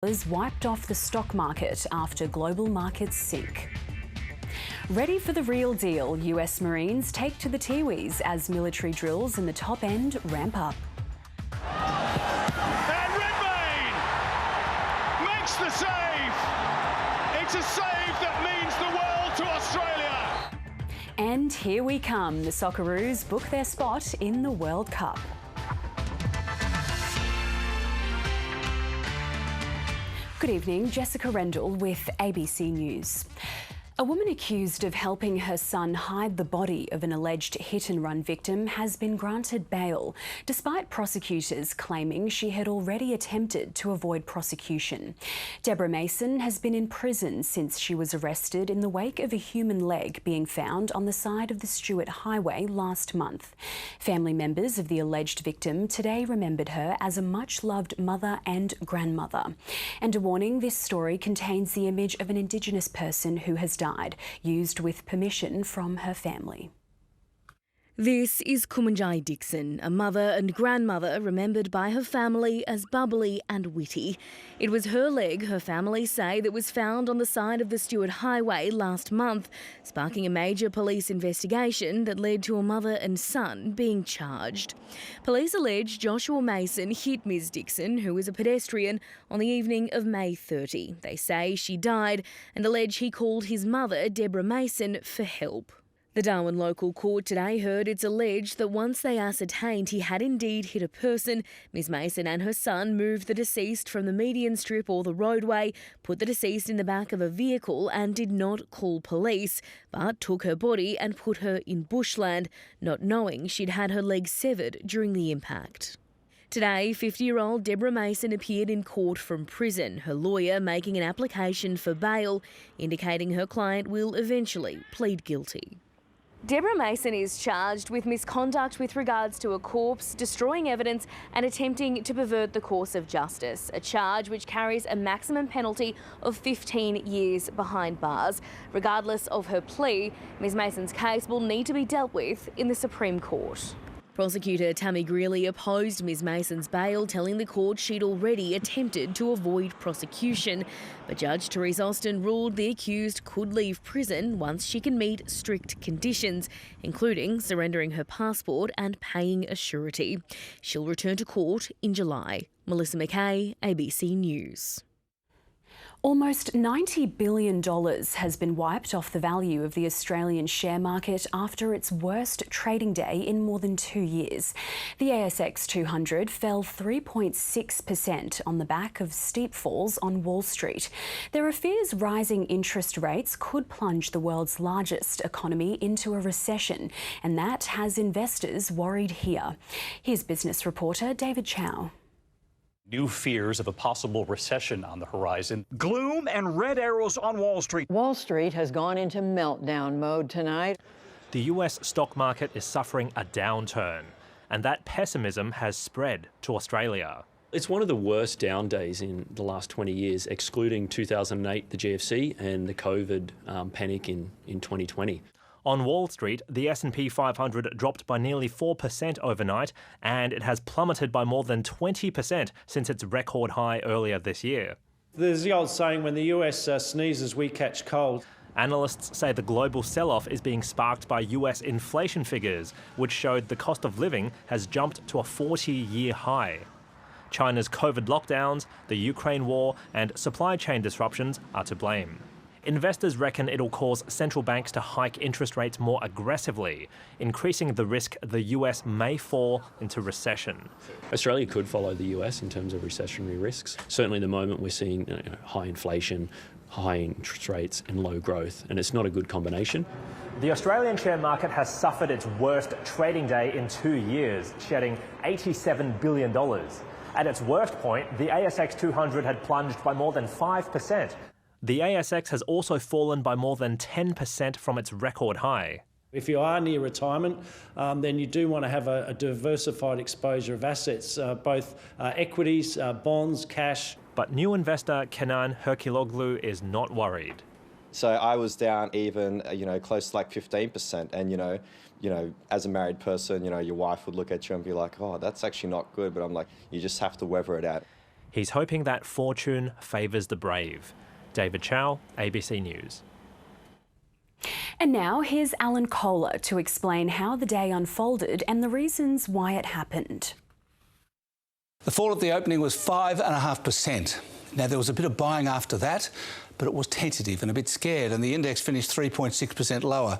Is wiped off the stock market after global markets sink. Ready for the real deal, US Marines take to the Tiwis as military drills in the top end ramp up. And Redmayne makes the save. It's a save that means the world to Australia. And here we come. The Socceroos book their spot in the World Cup. Good evening, Jessica Rendall with ABC News. A woman accused of helping her son hide the body of an alleged hit-and-run victim has been granted bail, despite prosecutors claiming she had already attempted to avoid prosecution. Deborah Mason has been in prison since she was arrested in the wake of a human leg being found on the side of the Stuart Highway last month. Family members of the alleged victim today remembered her as a much-loved mother and grandmother. And a warning, this story contains the image of an Indigenous person who has died, used with permission from her family. This is Kumanjai Dixon, a mother and grandmother remembered by her family as bubbly and witty. It was her leg, her family say, that was found on the side of the Stuart Highway last month, sparking a major police investigation that led to a mother and son being charged. Police allege Joshua Mason hit Ms Dixon, who was a pedestrian, on the evening of May 30. They say she died and allege he called his mother, Deborah Mason, for help. The Darwin local court today heard it's alleged that once they ascertained he had indeed hit a person, Ms Mason and her son moved the deceased from the median strip or the roadway, put the deceased in the back of a vehicle and did not call police, but took her body and put her in bushland, not knowing she'd had her leg severed during the impact. Today, 50-year-old Deborah Mason appeared in court from prison, her lawyer making an application for bail, indicating her client will eventually plead guilty. Deborah Mason is charged with misconduct with regards to a corpse, destroying evidence and attempting to pervert the course of justice, a charge which carries a maximum penalty of 15 years behind bars. Regardless of her plea, Ms Mason's case will need to be dealt with in the Supreme Court. Prosecutor Tammy Greeley opposed Ms Mason's bail, telling the court she'd already attempted to avoid prosecution. But Judge Therese Austin ruled the accused could leave prison once she can meet strict conditions, including surrendering her passport and paying a surety. She'll return to court in July. Melissa McKay, ABC News. Almost $90 billion has been wiped off the value of the Australian share market after its worst trading day in more than 2 years. The ASX 200 fell 3.6% on the back of steep falls on Wall Street. There are fears rising interest rates could plunge the world's largest economy into a recession, and that has investors worried here. Here's business reporter David Chow. New fears of a possible recession on the horizon. Gloom and red arrows on Wall Street. Wall Street has gone into meltdown mode tonight. The US stock market is suffering a downturn, and that pessimism has spread to Australia. It's one of the worst down days in the last 20 years, excluding 2008, the GFC, and the COVID panic in 2020. On Wall Street, the S&P 500 dropped by nearly 4% overnight, and it has plummeted by more than 20% since its record high earlier this year. There's the old saying, when the US sneezes, we catch cold. Analysts say the global sell-off is being sparked by US inflation figures, which showed the cost of living has jumped to a 40-year high. China's COVID lockdowns, the Ukraine war, and supply chain disruptions are to blame. Investors reckon it'll cause central banks to hike interest rates more aggressively, increasing the risk the US may fall into recession. Australia could follow the US in terms of recessionary risks. Certainly at the moment we're seeing high inflation, high interest rates and low growth, and it's not a good combination. The Australian share market has suffered its worst trading day in 2 years, shedding $87 billion. At its worst point, the ASX 200 had plunged by more than 5%. The ASX has also fallen by more than 10% from its record high. If you are near retirement, then you do want to have a diversified exposure of assets, both equities, bonds, cash. But new investor Kenan Herculoglu is not worried. So I was down even, close to like 15%. And, as a married person, your wife would look at you and be like, oh, that's actually not good. But I'm like, you just have to weather it out. He's hoping that fortune favours the brave. David Chow, ABC News. And now here's Alan Kohler to explain how the day unfolded and the reasons why it happened. The fall at the opening was 5.5%. Now, there was a bit of buying after that, but it was tentative and a bit scared, and the index finished 3.6% lower.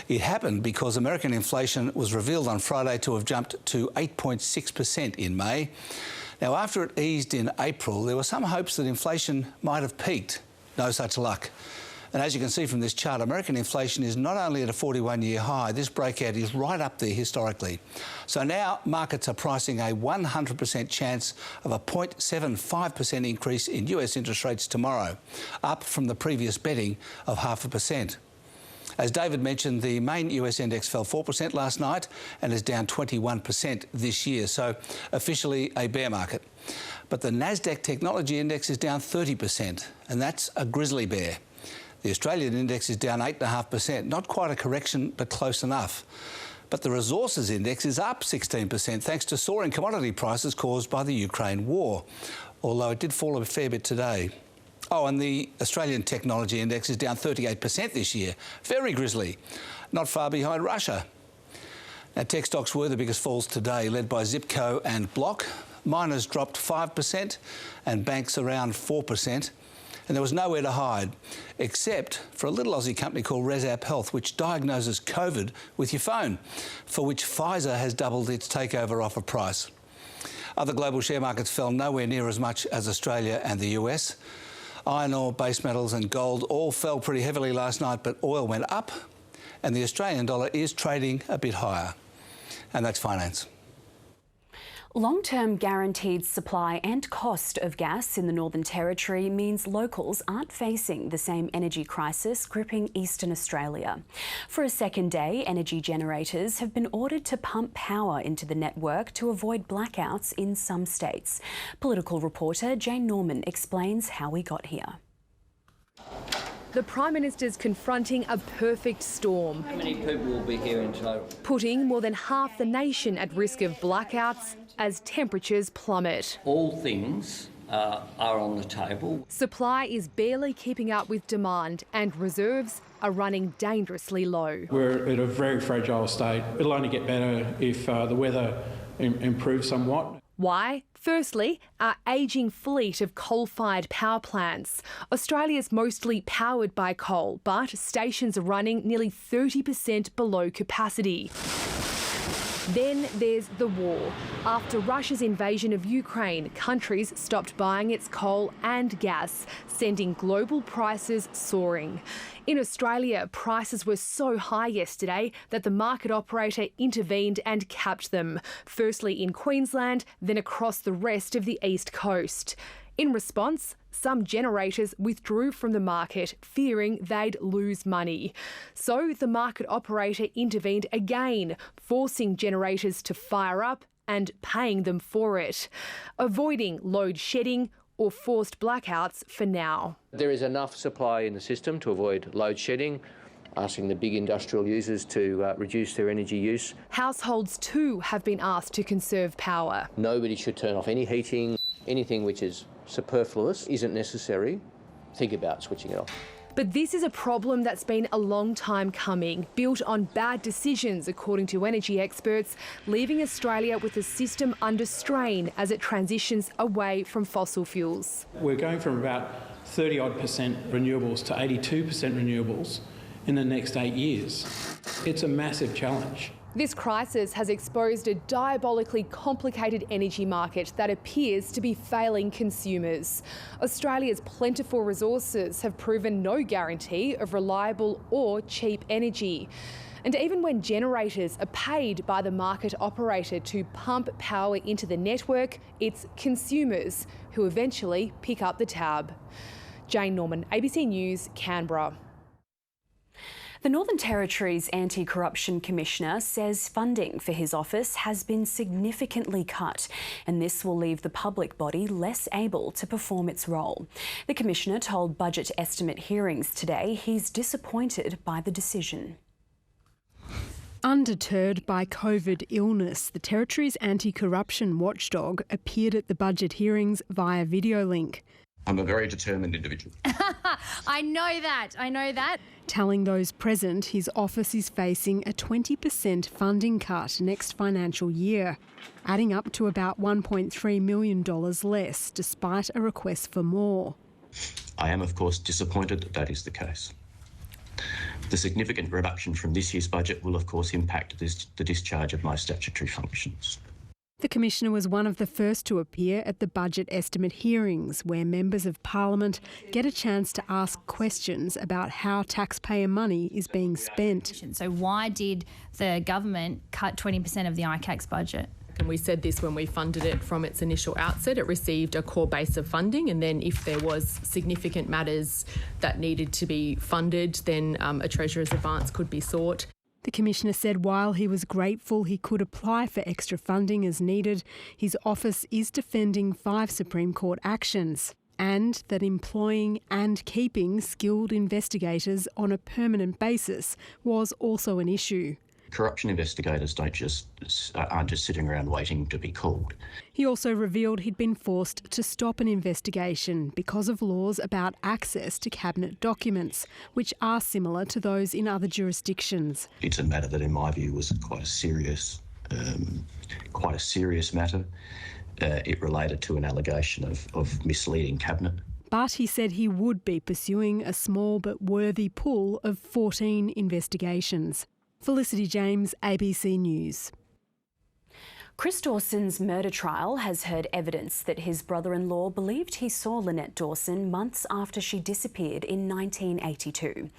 It happened because American inflation was revealed on Friday to have jumped to 8.6% in May. Now, after it eased in April, there were some hopes that inflation might have peaked. No such luck. And as you can see from this chart, American inflation is not only at a 41-year high, this breakout is right up there historically. So now markets are pricing a 100% chance of a 0.75% increase in US interest rates tomorrow, up from the previous betting of 0.5%. As David mentioned, the main US index fell 4% last night and is down 21% this year, so officially a bear market. But the Nasdaq Technology Index is down 30%, and that's a grizzly bear. The Australian index is down 8.5%, not quite a correction, but close enough. But the Resources Index is up 16% thanks to soaring commodity prices caused by the Ukraine war, although it did fall a fair bit today. Oh, and the Australian Technology Index is down 38% this year. Very grisly, not far behind Russia. Now, tech stocks were the biggest falls today, led by Zipco and Block. Miners dropped 5% and banks around 4%. And there was nowhere to hide, except for a little Aussie company called ResApp Health, which diagnoses COVID with your phone, for which Pfizer has doubled its takeover offer price. Other global share markets fell nowhere near as much as Australia and the US. Iron ore, base metals and gold all fell pretty heavily last night, but oil went up, and the Australian dollar is trading a bit higher. And that's finance. Long-term guaranteed supply and cost of gas in the Northern Territory means locals aren't facing the same energy crisis gripping Eastern Australia. For a second day, energy generators have been ordered to pump power into the network to avoid blackouts in some states. Political reporter Jane Norman explains how we got here. The Prime Minister's confronting a perfect storm. How many people will be here in total? Putting more than half the nation at risk of blackouts as temperatures plummet. All things are on the table. Supply is barely keeping up with demand and reserves are running dangerously low. We're at a very fragile state. It'll only get better if the weather improves somewhat. Why? Firstly, our ageing fleet of coal-fired power plants. Australia's mostly powered by coal, but stations are running nearly 30% below capacity. Then there's the war. After Russia's invasion of Ukraine, countries stopped buying its coal and gas, sending global prices soaring. In Australia, prices were so high yesterday that the market operator intervened and capped them, firstly in Queensland, then across the rest of the East Coast. In response, some generators withdrew from the market, fearing they'd lose money. So the market operator intervened again, forcing generators to fire up and paying them for it, avoiding load shedding or forced blackouts for now. There is enough supply in the system to avoid load shedding, asking the big industrial users to reduce their energy use. Households too have been asked to conserve power. Nobody should turn off any heating. Anything which is superfluous, isn't necessary, think about switching it off. But this is a problem that's been a long time coming, built on bad decisions, according to energy experts, leaving Australia with a system under strain as it transitions away from fossil fuels. We're going from about 30-odd% renewables to 82% renewables in the next 8 years. It's a massive challenge. This crisis has exposed a diabolically complicated energy market that appears to be failing consumers. Australia's plentiful resources have proven no guarantee of reliable or cheap energy. And even when generators are paid by the market operator to pump power into the network, it's consumers who eventually pick up the tab. Jane Norman, ABC News, Canberra. The Northern Territory's Anti-Corruption Commissioner says funding for his office has been significantly cut, and this will leave the public body less able to perform its role. The Commissioner told Budget Estimate hearings today he's disappointed by the decision. Undeterred by COVID illness, the Territory's anti-corruption watchdog appeared at the budget hearings via video link. I'm a very determined individual. I know that. Telling those present his office is facing a 20% funding cut next financial year, adding up to about $1.3 million less, despite a request for more. I am, of course, disappointed that that is the case. The significant reduction from this year's budget will, of course, impact the discharge of my statutory functions. The Commissioner was one of the first to appear at the budget estimate hearings, where members of Parliament get a chance to ask questions about how taxpayer money is being spent. So why did the government cut 20% of the ICAC's budget? And we said this when we funded it from its initial outset. It received a core base of funding, and then if there was significant matters that needed to be funded, then a Treasurer's advance could be sought. The Commissioner said while he was grateful he could apply for extra funding as needed, his office is defending 5 Supreme Court actions, and that employing and keeping skilled investigators on a permanent basis was also an issue. Corruption investigators aren't just sitting around waiting to be called. He also revealed he'd been forced to stop an investigation because of laws about access to cabinet documents, which are similar to those in other jurisdictions. It's a matter that, in my view, was quite a serious matter. It related to an allegation of misleading cabinet. But he said he would be pursuing a small but worthy pool of 14 investigations. Felicity James, ABC News. Chris Dawson's murder trial has heard evidence that his brother-in-law believed he saw Lynette Dawson months after she disappeared in 1982.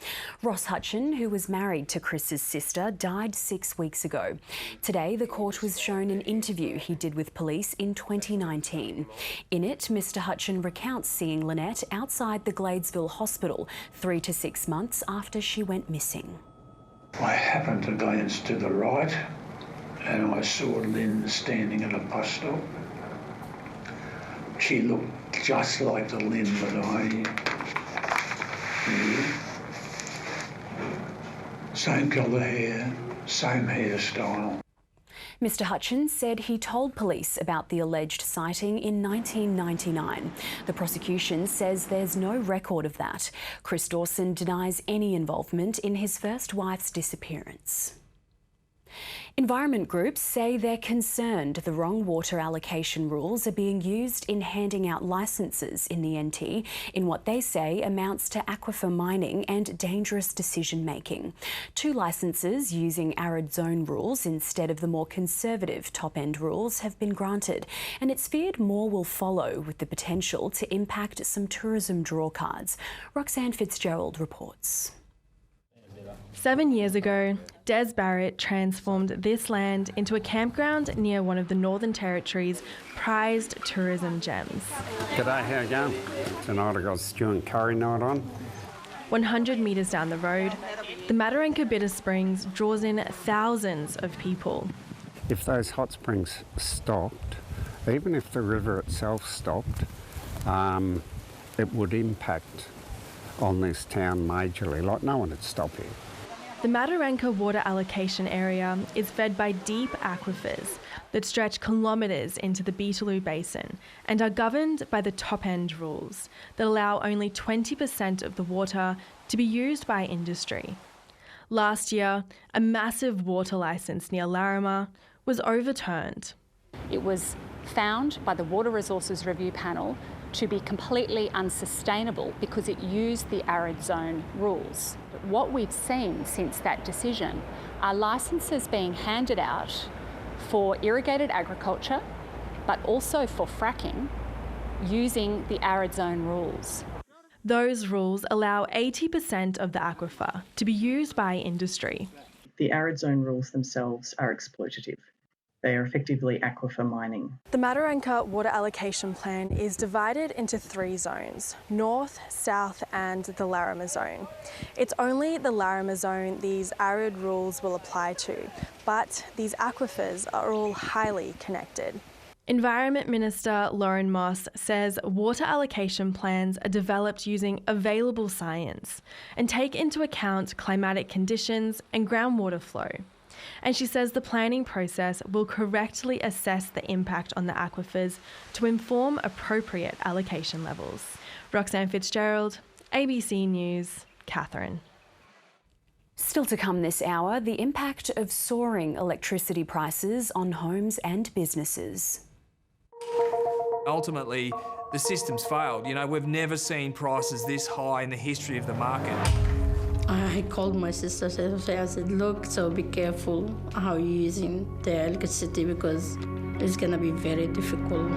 Ross Hutchin, who was married to Chris's sister, died 6 weeks ago. Today, the court was shown an interview he did with police in 2019. In it, Mr Hutchin recounts seeing Lynette outside the Gladesville Hospital 3 to 6 months after she went missing. I happened to glance to the right and I saw Lynn standing at a bus stop. She looked just like the Lynn that I knew. Same colour hair, same hairstyle. Mr Hutchins said he told police about the alleged sighting in 1999. The prosecution says there's no record of that. Chris Dawson denies any involvement in his first wife's disappearance. Environment groups say they're concerned the wrong water allocation rules are being used in handing out licences in the NT in what they say amounts to aquifer mining and dangerous decision-making. 2 licences using arid zone rules instead of the more conservative top-end rules have been granted, and it's feared more will follow, with the potential to impact some tourism drawcards. Roxanne Fitzgerald reports. 7 years ago, Des Barrett transformed this land into a campground near one of the Northern Territory's prized tourism gems. G'day, how you going? Tonight I got stew and curry night on. 100 metres down the road, the Mataranka Bitter Springs draws in thousands of people. If those hot springs stopped, even if the river itself stopped, it would impact on this town majorly, like no one would stop here. The Mataranka water allocation area is fed by deep aquifers that stretch kilometres into the Beetaloo Basin and are governed by the top-end rules that allow only 20% of the water to be used by industry. Last year, a massive water licence near Larrimah was overturned. It was found by the Water Resources Review Panel to be completely unsustainable because it used the arid zone rules. What we've seen since that decision are licences being handed out for irrigated agriculture, but also for fracking, using the arid zone rules. Those rules allow 80% of the aquifer to be used by industry. The arid zone rules themselves are exploitative. They are effectively aquifer mining. The Mataranka Water Allocation Plan is divided into 3 zones: North, South and the Larrimah Zone. It's only the Larrimah Zone these arid rules will apply to, but these aquifers are all highly connected. Environment Minister Lauren Moss says water allocation plans are developed using available science and take into account climatic conditions and groundwater flow. And she says the planning process will correctly assess the impact on the aquifers to inform appropriate allocation levels. Roxanne Fitzgerald, ABC News, Catherine. Still to come this hour, the impact of soaring electricity prices on homes and businesses. Ultimately, the system's failed. You know, we've never seen prices this high in the history of the market. I called my sister, I said, look, so be careful how you're using the electricity because it's going to be very difficult.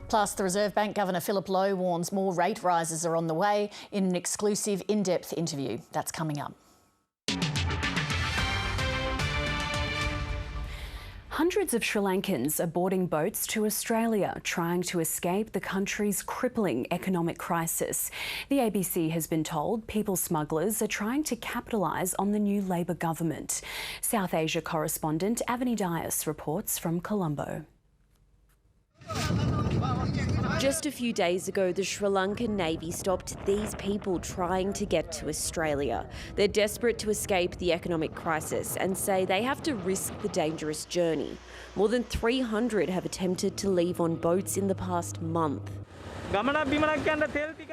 Plus, the Reserve Bank Governor Philip Lowe warns more rate rises are on the way in an exclusive in-depth interview. That's coming up. Hundreds of Sri Lankans are boarding boats to Australia, trying to escape the country's crippling economic crisis. The ABC has been told people smugglers are trying to capitalise on the new Labor government. South Asia correspondent Avani Dias reports from Colombo. Just a few days ago, the Sri Lankan Navy stopped these people trying to get to Australia. They're desperate to escape the economic crisis and say they have to risk the dangerous journey. More than 300 have attempted to leave on boats in the past month.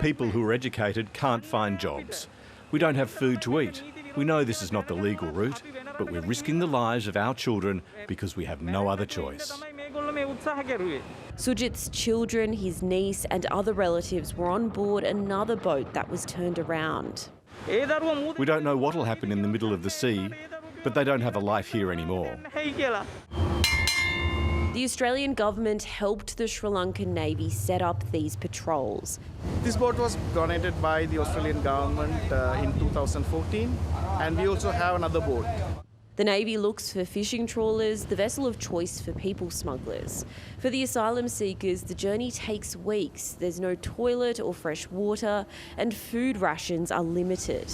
People who are educated can't find jobs. We don't have food to eat. We know this is not the legal route, but we're risking the lives of our children because we have no other choice. Sujit's children, his niece and other relatives were on board another boat that was turned around. We don't know what will happen in the middle of the sea, but they don't have a life here anymore. The Australian government helped the Sri Lankan Navy set up these patrols. This boat was donated by the Australian government in 2014, and we also have another boat. The Navy looks for fishing trawlers, the vessel of choice for people smugglers. For the asylum seekers, the journey takes weeks. There's no toilet or fresh water, and food rations are limited.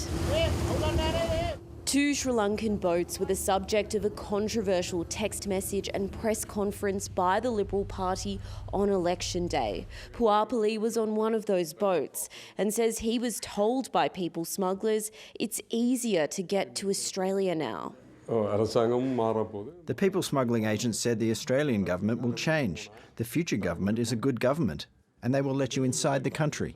2 Sri Lankan boats were the subject of a controversial text message and press conference by the Liberal Party on election day. Puapali was on one of those boats and says he was told by people smugglers it's easier to get to Australia now. The people smuggling agents said the Australian government will change. The future government is a good government, and they will let you inside the country.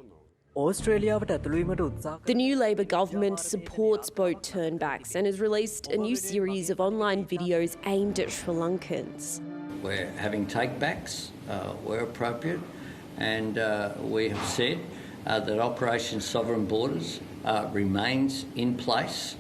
The new Labor government supports boat turnbacks and has released a new series of online videos aimed at Sri Lankans. We're having takebacks where appropriate, and we have said that Operation Sovereign Borders remains in place.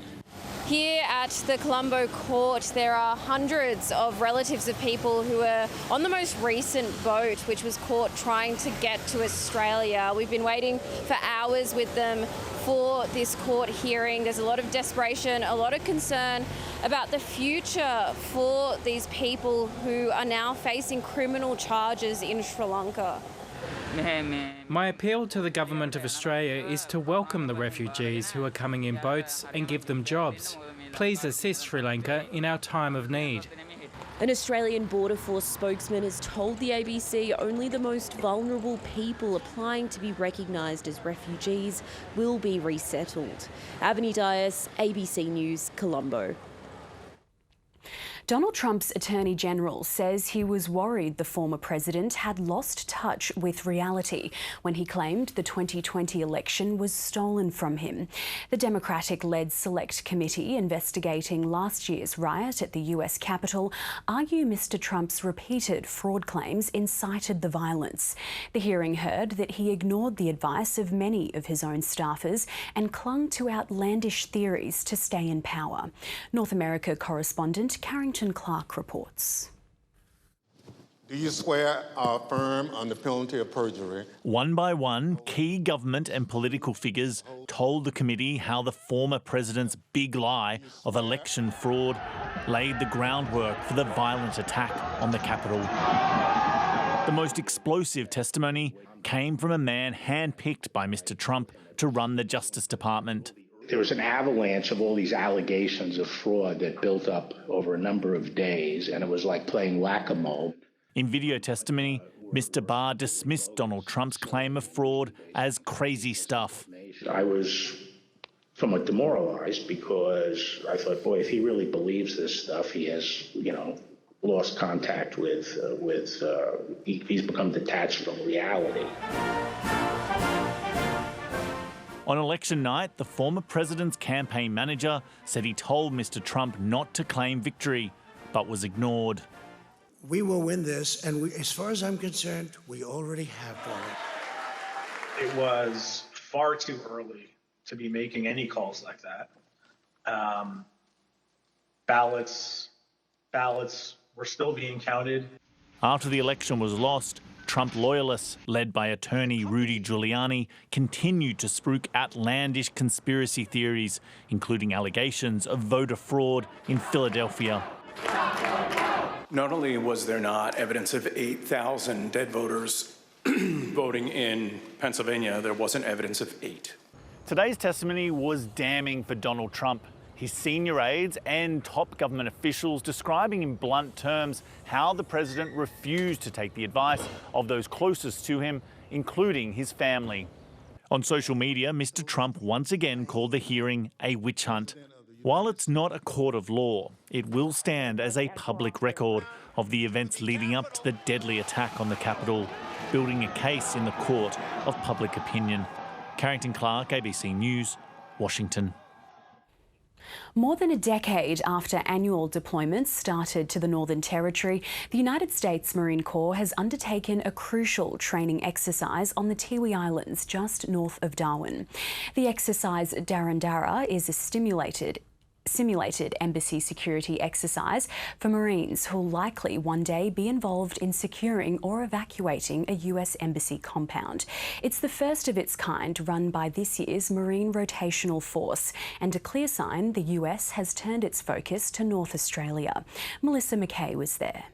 Here at the Colombo court, there are hundreds of relatives of people who are on the most recent boat, which was caught trying to get to Australia. We've been waiting for hours with them for this court hearing. There's a lot of desperation, a lot of concern about the future for these people who are now facing criminal charges in Sri Lanka. My appeal to the Government of Australia is to welcome the refugees who are coming in boats and give them jobs. Please assist Sri Lanka in our time of need. An Australian Border Force spokesman has told the ABC only the most vulnerable people applying to be recognised as refugees will be resettled. Avani Dias, ABC News, Colombo. Donald Trump's Attorney General says he was worried the former president had lost touch with reality when he claimed the 2020 election was stolen from him. The Democratic-led Select Committee investigating last year's riot at the US Capitol argue Mr. Trump's repeated fraud claims incited the violence. The hearing heard that he ignored the advice of many of his own staffers and clung to outlandish theories to stay in power. North America correspondent Carrington Clark reports. Do you swear or affirm on the penalty of perjury? One by one, key government and political figures told the committee how the former president's big lie of election fraud laid the groundwork for the violent attack on the Capitol. The most explosive testimony came from a man handpicked by Mr. Trump to run the Justice Department. There was an avalanche of all these allegations of fraud that built up over a number of days, and it was like playing whack-a-mole. In video testimony, Mr. Barr dismissed Donald Trump's claim of fraud as crazy stuff. I was somewhat demoralized because I thought, boy, if he really believes this stuff, he has, lost contact with he's become detached from reality. On election night, the former president's campaign manager said he told Mr. Trump not to claim victory, but was ignored. We will win this, and as far as I'm concerned, we already have won it. It was far too early to be making any calls like that. Ballots were still being counted. After the election was lost, Trump loyalists, led by attorney Rudy Giuliani, continued to spruik outlandish conspiracy theories, including allegations of voter fraud in Philadelphia. Not only was there not evidence of 8,000 dead voters voting in Pennsylvania, there wasn't evidence of 8. Today's testimony was damning for Donald Trump. His senior aides and top government officials describing in blunt terms how the president refused to take the advice of those closest to him, including his family. On social media, Mr. Trump once again called the hearing a witch hunt. While it's not a court of law, it will stand as a public record of the events leading up to the deadly attack on the Capitol, building a case in the court of public opinion. Carrington Clark, ABC News, Washington. More than a decade after annual deployments started to the Northern Territory, the United States Marine Corps has undertaken a crucial training exercise on the Tiwi Islands just north of Darwin. The exercise Darandara is a simulated embassy security exercise for Marines who'll likely one day be involved in securing or evacuating a US embassy compound. It's the first of its kind run by this year's Marine Rotational Force, and a clear sign the US has turned its focus to North Australia. Melissa McKay was there.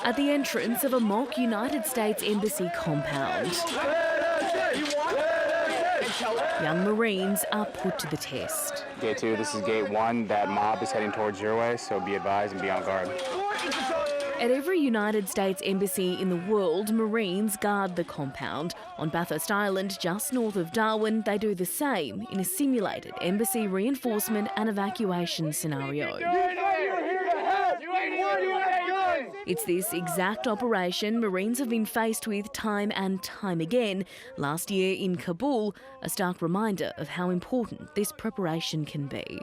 At the entrance of a mock United States Embassy compound, young Marines are put to the test. Gate 2, this is gate 1. That mob is heading towards your way, so be advised and be on guard. At every United States embassy in the world, Marines guard the compound. On Bathurst Island, just north of Darwin, they do the same in a simulated embassy reinforcement and evacuation scenario. It's this exact operation Marines have been faced with time and time again. Last year in Kabul, a stark reminder of how important this preparation can be.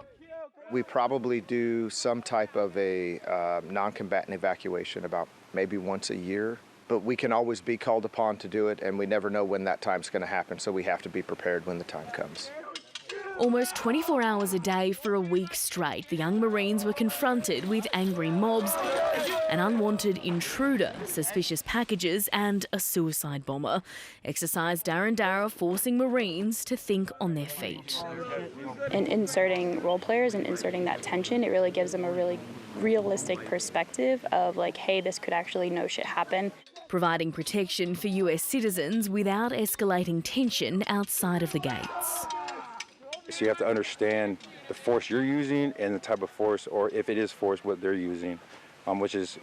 We probably do some type of a non-combatant evacuation about maybe once a year, but we can always be called upon to do it, and we never know when that time's going to happen, so we have to be prepared when the time comes. Almost 24 hours a day for a week straight, the young Marines were confronted with angry mobs, an unwanted intruder, suspicious packages and a suicide bomber. Exercise Darandara forcing Marines to think on their feet. In inserting role players and inserting that tension, it really gives them a really realistic perspective of like, hey, this could actually no shit happen. Providing protection for US citizens without escalating tension outside of the gates. So you have to understand the force you're using and the type of force, or if it is force, what they're using, which is,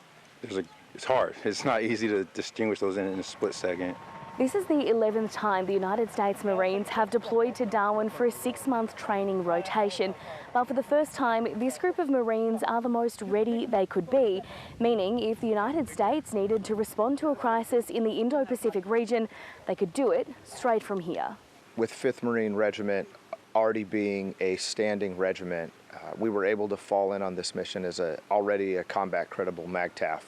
it's hard. It's not easy to distinguish those in a split second. This is the 11th time the United States Marines have deployed to Darwin for a 6-month training rotation. But for the first time, this group of Marines are the most ready they could be, meaning if the United States needed to respond to a crisis in the Indo-Pacific region, they could do it straight from here. With 5th Marine Regiment already being a standing regiment, we were able to fall in on this mission as already a combat credible MAGTF.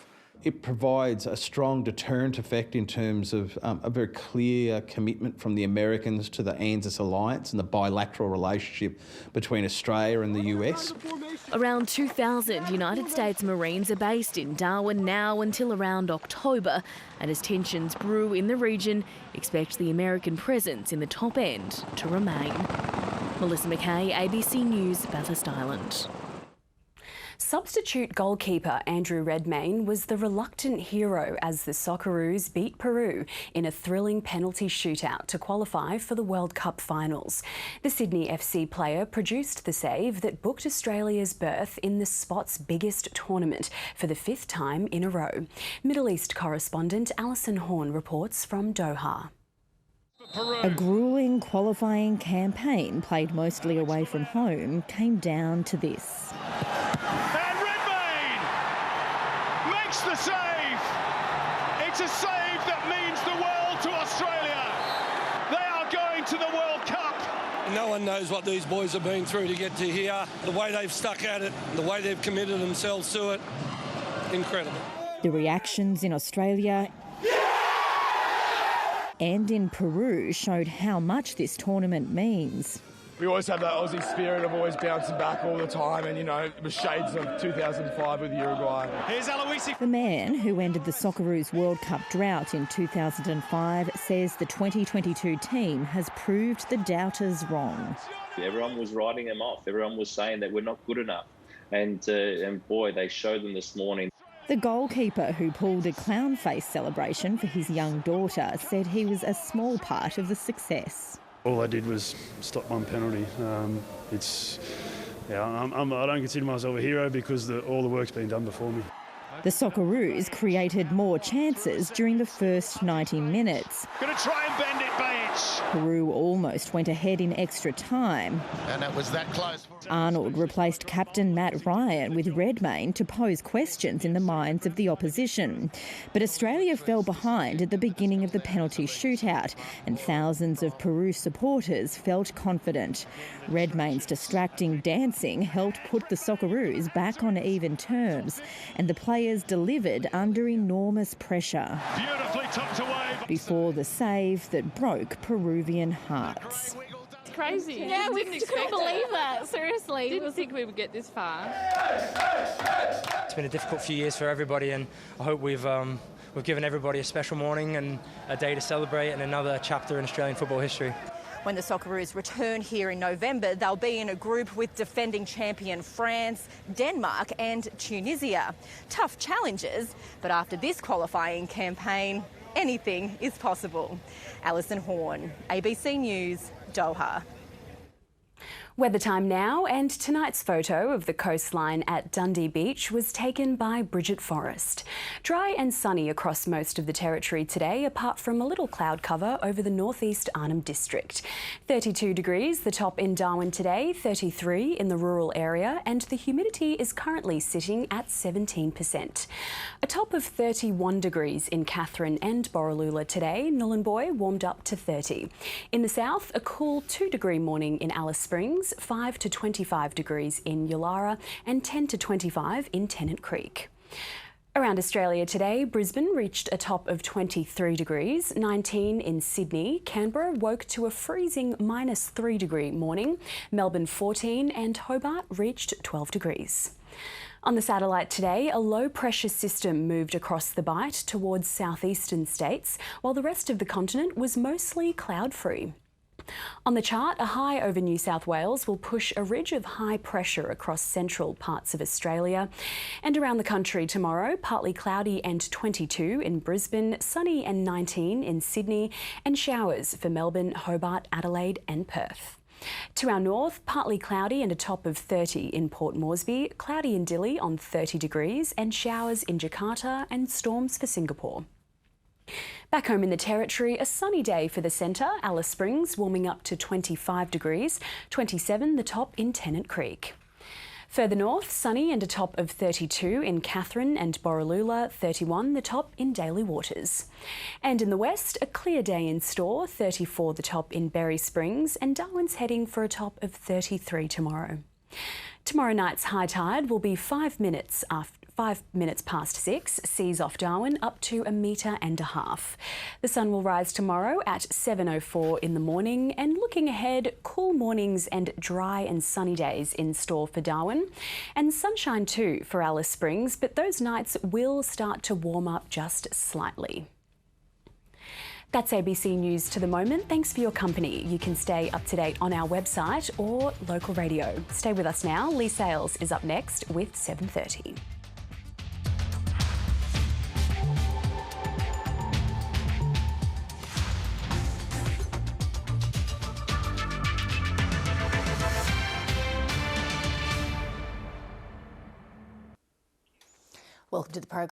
It provides a strong deterrent effect in terms of a very clear commitment from the Americans to the ANZUS alliance and the bilateral relationship between Australia and the US. Around 2,000 United States Marines are based in Darwin now until around October, and as tensions brew in the region, expect the American presence in the top end to remain. Melissa McKay, ABC News, Bathurst Island. Substitute goalkeeper Andrew Redmayne was the reluctant hero as the Socceroos beat Peru in a thrilling penalty shootout to qualify for the World Cup finals. The Sydney FC player produced the save that booked Australia's berth in the spot's biggest tournament for the 5th time in a row. Middle East correspondent Alison Horn reports from Doha. A gruelling qualifying campaign, played mostly away from home, came down to this. And Redmayne makes the save. It's a save that means the world to Australia. They are going to the World Cup. No one knows what these boys have been through to get to here. The way they've stuck at it, the way they've committed themselves to it, incredible. The reactions in Australia and in Peru showed how much this tournament means. We always have that Aussie spirit of always bouncing back all the time, and, you know, it was shades of 2005 with Uruguay. Here's Aloisi. The man who ended the Socceroos World Cup drought in 2005 says the 2022 team has proved the doubters wrong. Everyone was writing them off. Everyone was saying that we're not good enough. And boy, they showed them this morning. The goalkeeper who pulled a clown face celebration for his young daughter said he was a small part of the success. All I did was stop one penalty. I don't consider myself a hero because all the work's been done before me. The Socceroos created more chances during the first 90 minutes. Going to try and bend it, Bates. Peru almost went ahead in extra time. And it was that close. Arnold replaced captain Matt Ryan with Redmayne to pose questions in the minds of the opposition. But Australia fell behind at the beginning of the penalty shootout, and thousands of Peru supporters felt confident. Redmayne's distracting dancing helped put the Socceroos back on even terms, and the players delivered under enormous pressure. Beautifully tucked away. Before the save that broke Peruvian hearts. It's crazy. Yeah, we couldn't believe that, seriously. Didn't think we would get this far. It's been a difficult few years for everybody, and I hope we've given everybody a special morning and a day to celebrate and another chapter in Australian football history. When the Socceroos return here in November, they'll be in a group with defending champion France, Denmark and Tunisia. Tough challenges, but after this qualifying campaign, anything is possible. Alison Horn, ABC News, Doha. Weather time now, and tonight's photo of the coastline at Dundee Beach was taken by Bridget Forrest. Dry and sunny across most of the territory today, apart from a little cloud cover over the northeast Arnhem District. 32 degrees, the top in Darwin today, 33 in the rural area, and the humidity is currently sitting at 17%. A top of 31 degrees in Katherine and Borroloola today. Nhulunbuy warmed up to 30. In the south, a cool 2-degree morning in Alice Springs, 5 to 25 degrees in Yulara and 10 to 25 in Tennant Creek. Around Australia today, Brisbane reached a top of 23 degrees, 19 in Sydney. Canberra woke to a freezing -3-degree morning. Melbourne 14 and Hobart reached 12 degrees. On the satellite today, a low-pressure system moved across the Bight towards southeastern states, while the rest of the continent was mostly cloud-free. On the chart, a high over New South Wales will push a ridge of high pressure across central parts of Australia. And around the country tomorrow, partly cloudy and 22 in Brisbane, sunny and 19 in Sydney, and showers for Melbourne, Hobart, Adelaide and Perth. To our north, partly cloudy and a top of 30 in Port Moresby, cloudy in Dili on 30 degrees and showers in Jakarta and storms for Singapore. Back home in the Territory, a sunny day for the centre, Alice Springs warming up to 25 degrees, 27 the top in Tennant Creek. Further north, sunny and a top of 32 in Katherine and Borroloola, 31 the top in Daly Waters. And in the west, a clear day in store, 34 the top in Berry Springs, and Darwin's heading for a top of 33 tomorrow. Tomorrow night's high tide will be 5 minutes past 6, seas off Darwin up to 1.5 metres. The sun will rise tomorrow at 7:04 in the morning, and looking ahead, cool mornings and dry and sunny days in store for Darwin, and sunshine too for Alice Springs, but those nights will start to warm up just slightly. That's ABC News to the moment. Thanks for your company. You can stay up to date on our website or local radio. Stay with us now. Lee Sales is up next with 7:30. Welcome to the program.